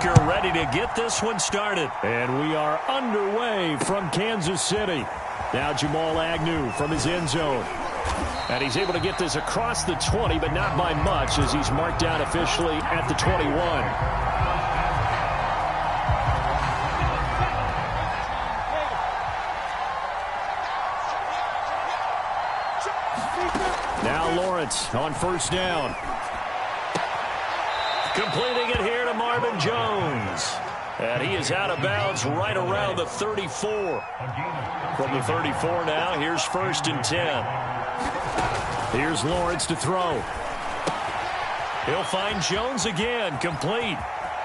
you're ready to get this one started. And we are underway from Kansas City. Now Jamal Agnew from his end zone. And he's able to get this across the 20, but not by much, as he's marked down officially at the 21. Now Lawrence on first down. Completing it here to Marvin Jones. And he is out of bounds right around the 34. From the 34 now, here's 1st and 10. Here's Lawrence to throw. He'll find Jones again, complete.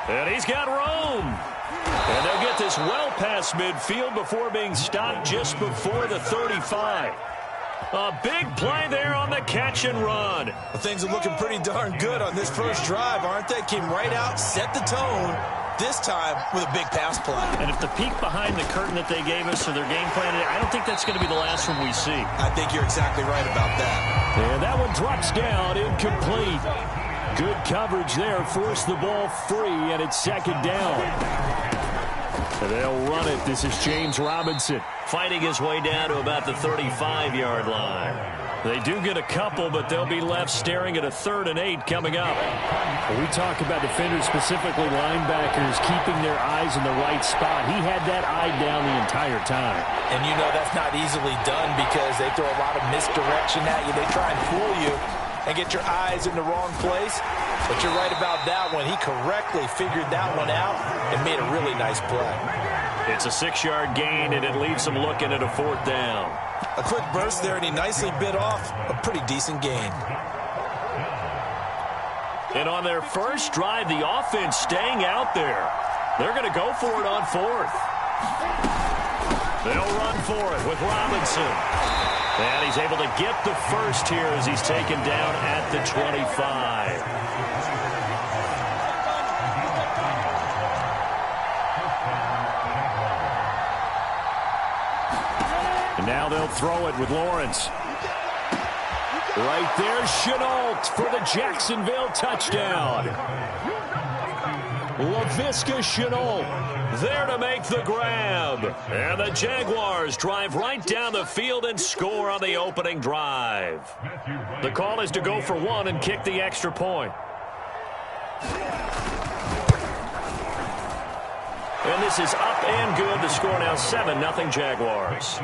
And he's got room. And they'll get this well past midfield before being stopped just before the 35. A big play there on the catch and run. Well, things are looking pretty darn good on this first drive, aren't they? Came right out, set the tone, this time with a big pass play. And if the peek behind the curtain that they gave us or their game plan, I don't think that's going to be the last one we see. I think you're exactly right about that. And that one drops down, incomplete. Good coverage there, forced the ball free, and it's 2nd down. They'll run it. This is James Robinson fighting his way down to about the 35-yard line. They do get a couple, but they'll be left staring at a 3rd and 8 coming up. We talk about defenders, specifically linebackers, keeping their eyes in the right spot. He had that eye down the entire time. And you know that's not easily done because they throw a lot of misdirection at you. They try and fool you and get your eyes in the wrong place. But you're right about that one. He correctly figured that one out and made a really nice play. It's a 6-yard gain, and it leaves him looking at a 4th down. A quick burst there, and he nicely bit off a pretty decent gain. And on their first drive, the offense staying out there. They're going to go for it on 4th. They'll run for it with Robinson. And he's able to get the first here as he's taken down at the 25. And now they'll throw it with Lawrence. Right there, Chenault for the Jacksonville touchdown. Laviska Chenault there to make the grab. And the Jaguars drive right down the field and score on the opening drive. The call is to go for 1 and kick the extra point. And this is up and good. The score now 7-0 Jaguars.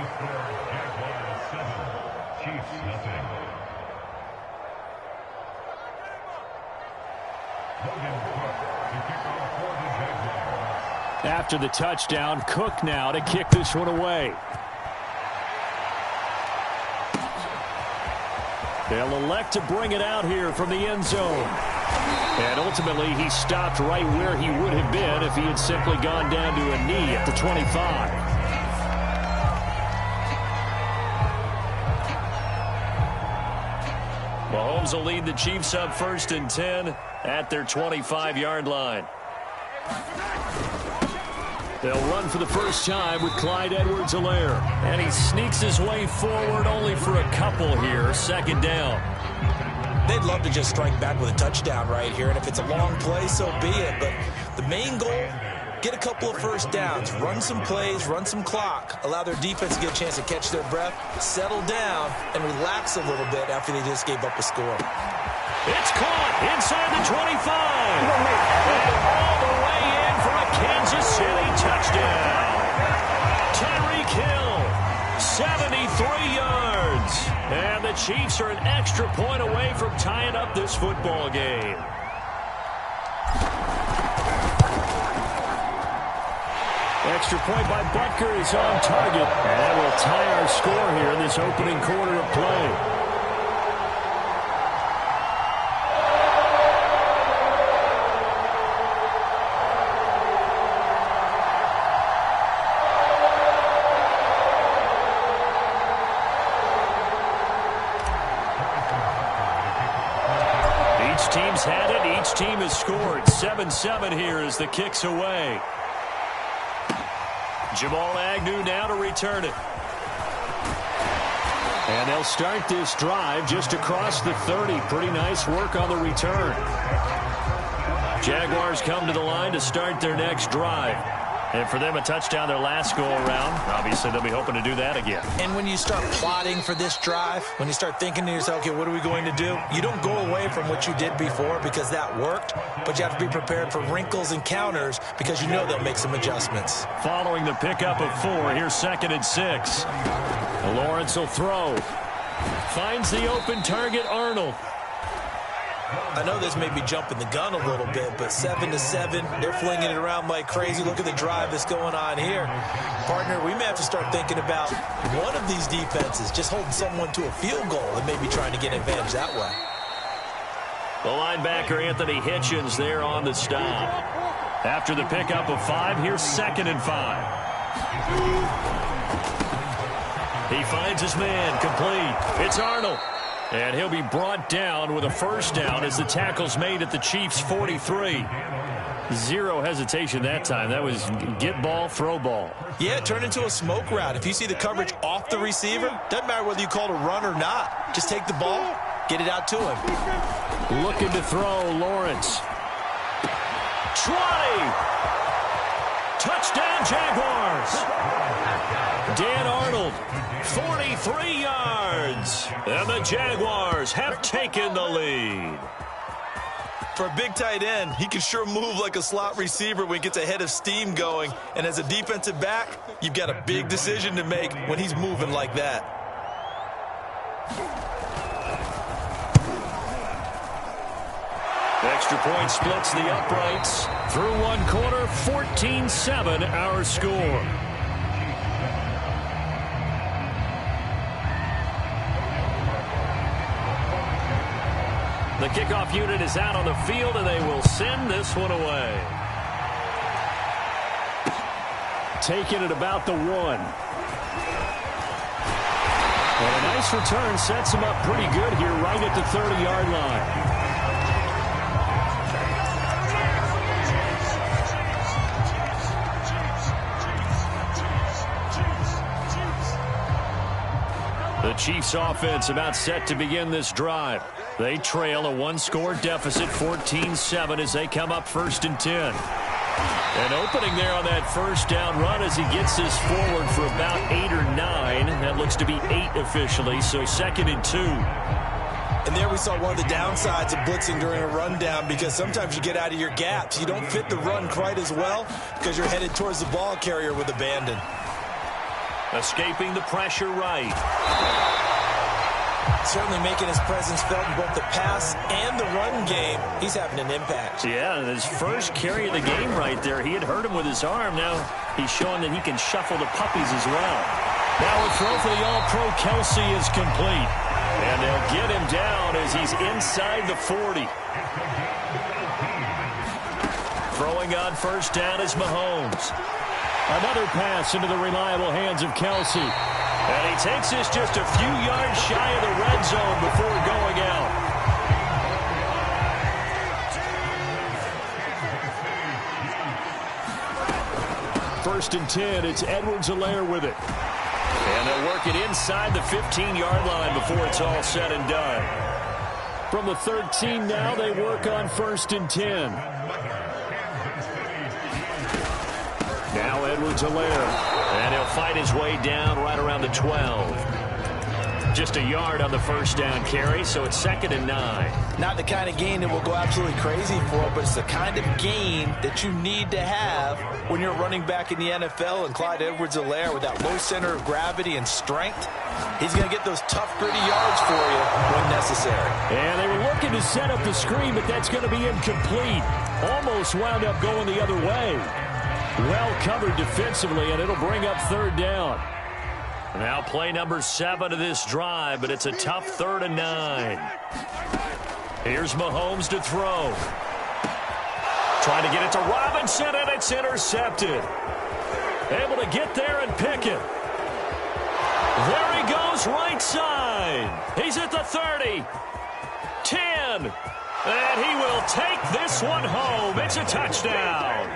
After the touchdown, Cook now to kick this one away. They'll elect to bring it out here from the end zone. And ultimately, he stopped right where he would have been if he had simply gone down to a knee at the 25. Mahomes will lead the Chiefs up 1st and 10 at their 25-yard line. They'll run for the first time with Clyde Edwards-Helaire. And he sneaks his way forward only for a couple here. 2nd down. They'd love to just strike back with a touchdown right here. And if it's a long play, so be it. But the main goal, get a couple of first downs. Run some plays, run some clock. Allow their defense to get a chance to catch their breath, settle down, and relax a little bit after they just gave up a score. It's caught inside the 25. And all the way in for a Kansas City touchdown. Tyreek Hill, 73 yards. And the Chiefs are an extra point away from tying up this football game. Extra point by Butker is on target. And that will tie our score here in this opening quarter of play. Team's had it. Each team has scored. 7-7 here as the kick's away. Jamal Agnew now to return it. And they'll start this drive just across the 30. Pretty nice work on the return. Jaguars come to the line to start their next drive. And for them, a touchdown their last go-around. Obviously, they'll be hoping to do that again. And when you start plotting for this drive, when you start thinking to yourself, okay, what are we going to do? You don't go away from what you did before because that worked, but you have to be prepared for wrinkles and counters because you know they'll make some adjustments. Following the pickup of 4, here's 2nd and 6. Lawrence will throw. Finds the open target, Arnold. I know this may be jumping the gun a little bit, but 7-7, they're flinging it around like crazy. Look at the drive that's going on here. Partner, we may have to start thinking about one of these defenses just holding someone to a field goal and maybe trying to get an advantage that way. The linebacker, Anthony Hitchens, there on the stop. After the pickup of 5, here's 2nd and 5. He finds his man, complete. It's Arnold. And he'll be brought down with a first down as the tackle's made at the Chiefs' 43. Zero hesitation that time. That was get ball, throw ball. Yeah, it turned into a smoke route. If you see the coverage off the receiver, doesn't matter whether you call it a run or not. Just take the ball, get it out to him. Looking to throw, Lawrence. 20. Touchdown, Jaguars. Dan Arnold, 43 yards. And the Jaguars have taken the lead. For a big tight end, he can sure move like a slot receiver when he gets a head of steam going. And as a defensive back, you've got a big decision to make when he's moving like that. Extra point splits the uprights. Through one quarter, 14-7 our score. The kickoff unit is out on the field, and they will send this one away. Taking it about the 1. And a nice return sets him up pretty good here right at the 30-yard line. The Chiefs offense about set to begin this drive. They trail a one-score deficit, 14-7, as they come up 1st and 10. An opening there on that first down run as he gets this forward for about 8 or 9. That looks to be 8 officially, so 2nd and 2. And there we saw one of the downsides of blitzing during a rundown because sometimes you get out of your gaps. You don't fit the run quite as well because you're headed towards the ball carrier with abandon. Escaping the pressure right. Certainly making his presence felt in both the pass and the run game. He's having an impact. Yeah, his first carry of the game right there. He had hurt him with his arm. Now he's showing that he can shuffle the puppies as well. Now a throw for the All-Pro Kelsey is complete. And they'll get him down as he's inside the 40. Throwing on first down is Mahomes. Another pass into the reliable hands of Kelsey. And he takes this just a few yards shy of the red zone before going out. First and 10, it's Edwards-Helaire with it. And they'll work it inside the 15-yard line before it's all said and done. From the 13 now, they work on 1st and 10. Now Edwards-Helaire. And he'll fight his way down right around the 12. Just a yard on the first down carry, so it's 2nd and 9. Not the kind of gain that will go absolutely crazy for, but it's the kind of gain that you need to have when you're running back in the NFL. And Clyde Edwards-Helaire, with that low center of gravity and strength, he's going to get those tough, gritty yards for you when necessary. And they were looking to set up the screen, but that's going to be incomplete. Almost wound up going the other way. Well covered defensively, and it'll bring up 3rd down. Now play number 7 of this drive, but it's a tough 3rd and 9. Here's Mahomes to throw. Trying to get it to Robinson, and it's intercepted. Able to get there and pick it. There he goes, right side. He's at the 30. 10. And he will take this one home. It's a touchdown.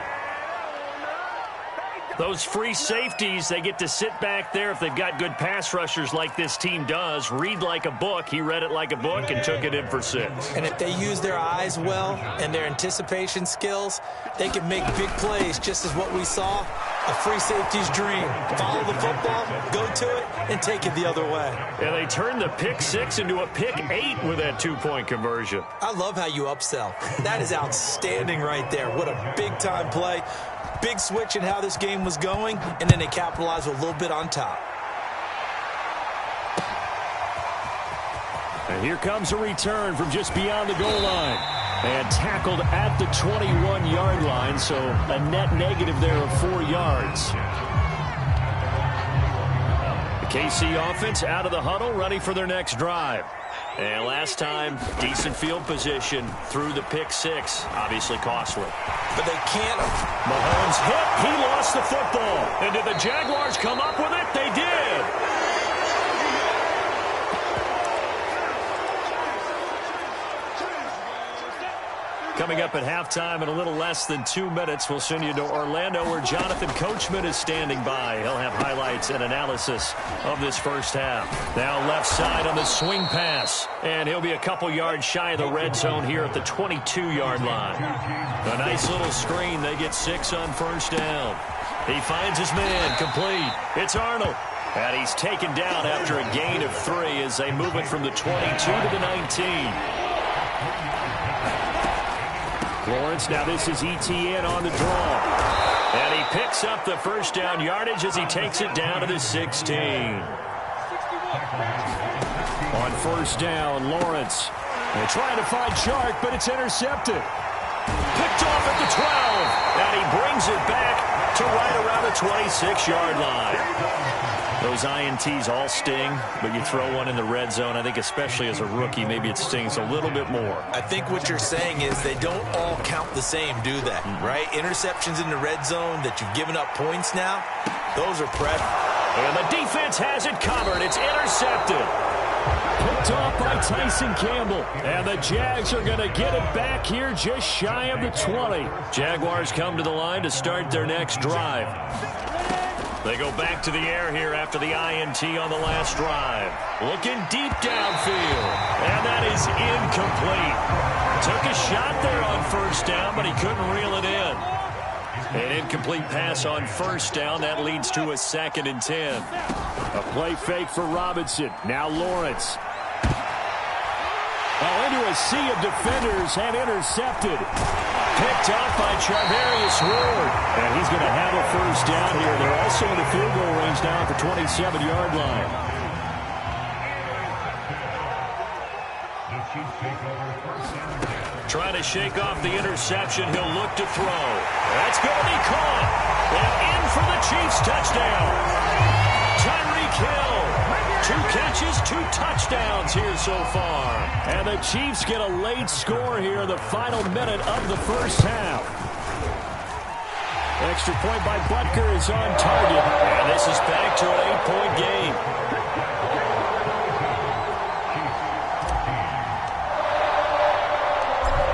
Those free safeties, they get to sit back there if they've got good pass rushers like this team does. Read like a book. He read it like a book and took it in for 6. And if they use their eyes well and their anticipation skills, they can make big plays, just as what we saw. A free safety's dream. Follow the football, go to it, and take it the other way. And they turned the pick 6 into a pick 8 with that 2-point conversion. I love how you upsell. That is outstanding right there. What a big-time play. Big switch in how this game was going, and then they capitalized with a little bit on top. And here comes a return from just beyond the goal line. And tackled at the 21-yard line, so a net negative there of 4 yards. The KC offense out of the huddle, ready for their next drive. And last time, decent field position through the pick 6. Obviously costly. But they can't. Mahomes hit. He lost the football. And did the Jaguars come up with it? They did. Coming up at halftime in a little less than 2 minutes, we'll send you to Orlando where Jonathan Coachman is standing by. He'll have highlights and analysis of this first half. Now left side on the swing pass. And he'll be a couple yards shy of the red zone here at the 22-yard line. A nice little screen. They get 6 on first down. He finds his man. Complete. It's Arnold. And he's taken down after a gain of 3 as they move it from the 22 to the 19. Lawrence, now this is ETN on the draw. And he picks up the first down yardage as he takes it down to the 16. On first down, Lawrence. They're trying to find Chark, but it's intercepted. Picked off at the 12. And he brings it back to right around the 26-yard line. Those INTs all sting, but you throw one in the red zone, I think especially as a rookie, maybe it stings a little bit more. I think what you're saying is they don't all count the same, do they? Right? Interceptions in the red zone that you've given up points now, those are prep. And the defense has it covered. It's intercepted. Picked off by Tyson Campbell. And the Jags are going to get it back here just shy of the 20. Jaguars come to the line to start their next drive. They go back to the air here after the INT on the last drive. Looking deep downfield. And that is incomplete. Took a shot there on first down, but he couldn't reel it in. An incomplete pass on first down. That leads to a 2nd and 10. A play fake for Robinson. Now Lawrence. Into a sea of defenders and intercepted. Picked off by Charvarius Ward. And he's going to have a first down here. They're also in the field goal range now at the 27-yard line. Trying to shake off the interception. He'll look to throw. That's going to be caught. And in for the Chiefs touchdown. Tyreek Hill. 2 catches, 2 touchdowns here so far. And the Chiefs get a late score here in the final minute of the first half. Extra point by Butker is on target. And this is back to an 8-point game.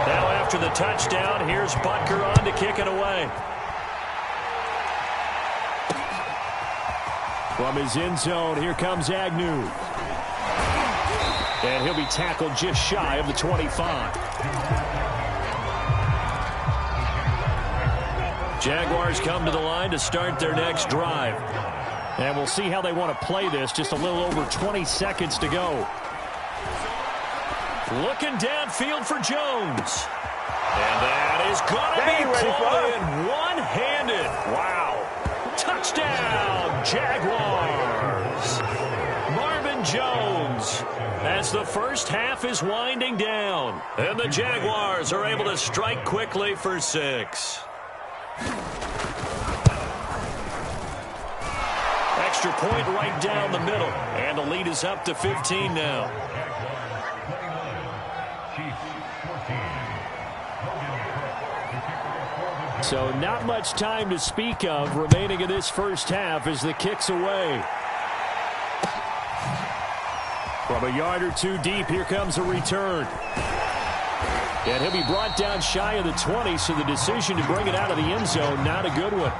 Now after the touchdown, here's Butker on to kick it away. From his end zone, here comes Agnew. And he'll be tackled just shy of the 25. Jaguars come to the line to start their next drive. And we'll see how they want to play this. Just a little over 20 seconds to go. Looking downfield for Jones. And that is going to be pulled in one-handed. Wow. Touchdown, Jaguars. Marvin Jones, as the first half is winding down. And the Jaguars are able to strike quickly for 6. Extra point right down the middle. And the lead is up to 15 now. So not much time to speak of remaining in this first half as the kick's away. From a yard or 2 deep, here comes a return. And he'll be brought down shy of the 20, so the decision to bring it out of the end zone, not a good one.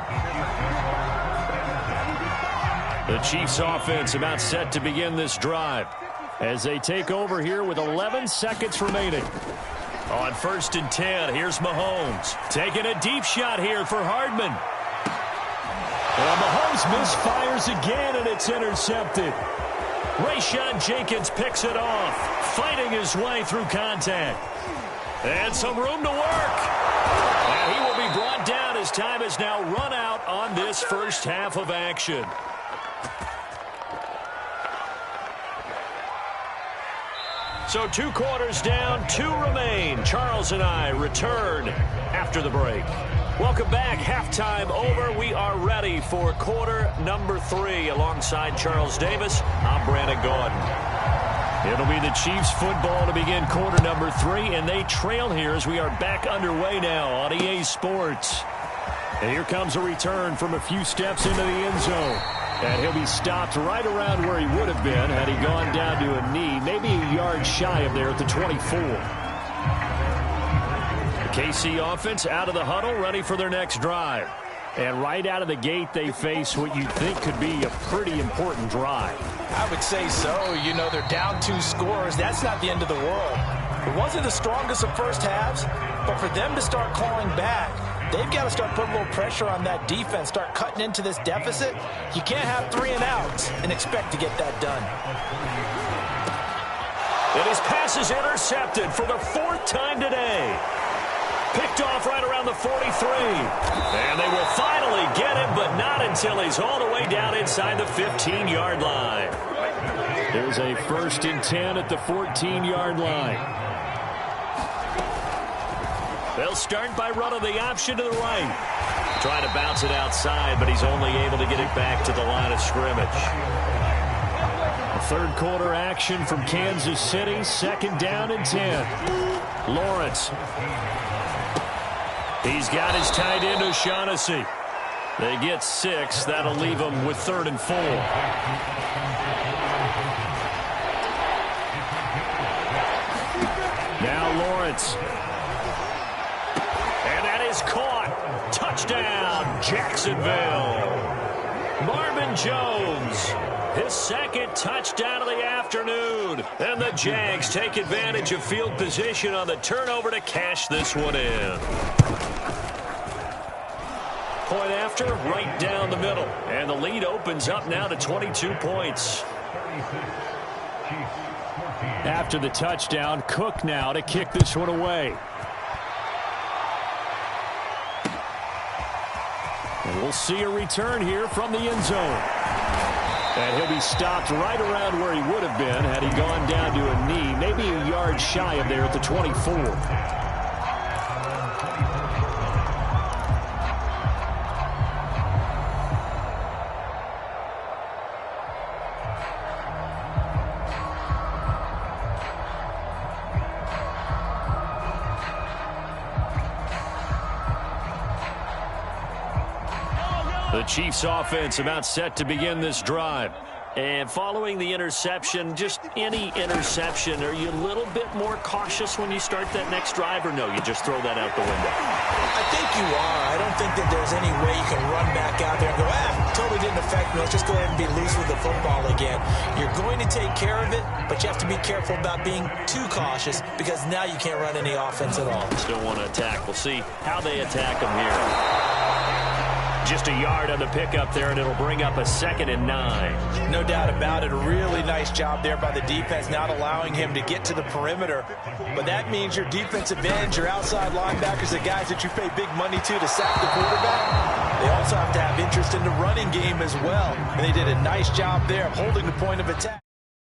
The Chiefs offense about set to begin this drive as they take over here with 11 seconds remaining. On 1st and 10, here's Mahomes. Taking a deep shot here for Hardman. Well, Mahomes misfires again, and it's intercepted. Rayshon Jenkins picks it off, fighting his way through contact. And some room to work. And he will be brought down as time has now run out on this first half of action. So 2 quarters down, 2 remain. Charles and I return after the break. Welcome back. Halftime over. We are ready for quarter number 3. Alongside Charles Davis, I'm Brandon Gordon. It'll be the Chiefs football to begin quarter number 3, and they trail here as we are back underway now on EA Sports. And here comes a return from a few steps into the end zone. And he'll be stopped right around where he would have been had he gone down to a knee, maybe a yard shy of there at the 24. The KC offense out of the huddle, ready for their next drive. And right out of the gate, they face what you'd think could be a pretty important drive. I would say so. You know, they're down 2 scores. That's not the end of the world. It wasn't the strongest of first halves, but for them to start clawing back, they've got to start putting a little pressure on that defense, start cutting into this deficit. You can't have 3 and outs and expect to get that done. And his pass is intercepted for the 4th time today. Picked off right around the 43. And they will finally get him, but not until he's all the way down inside the 15-yard line. There's a 1st and 10 at the 14-yard line. They'll start by running the option to the right. Trying to bounce it outside, but he's only able to get it back to the line of scrimmage. A 3rd quarter action from Kansas City. 2nd down and 10. Lawrence. He's got his tight end O'Shaughnessy. They get 6. That'll leave them with 3rd and 4. Now Lawrence. And that is caught. Touchdown, Jacksonville. Marvin Jones, his 2nd touchdown of the afternoon. And the Jags take advantage of field position on the turnover to cash this one in. Point after, right down the middle. And the lead opens up now to 22 points. After the touchdown, Cook now to kick this one away. And we'll see a return here from the end zone. And he'll be stopped right around where he would have been had he gone down to a knee, maybe a yard shy of there at the 24. The Chiefs offense about set to begin this drive. And following the interception, just any interception, are you a little bit more cautious when you start that next drive, or no, you just throw that out the window? I think you are. I don't think that there's any way you can run back out there and go, totally didn't affect me. Let's just go ahead and be loose with the football again. You're going to take care of it, but you have to be careful about being too cautious because now you can't run any offense at all. Still want to attack. We'll see how they attack them here. Just a yard on the pickup there, and it'll bring up a 2nd and 9. No doubt about it. A really nice job there by the defense, not allowing him to get to the perimeter. But that means your defensive ends, your outside linebackers, the guys that you pay big money to sack the quarterback, they also have to have interest in the running game as well. And they did a nice job there of holding the point of attack.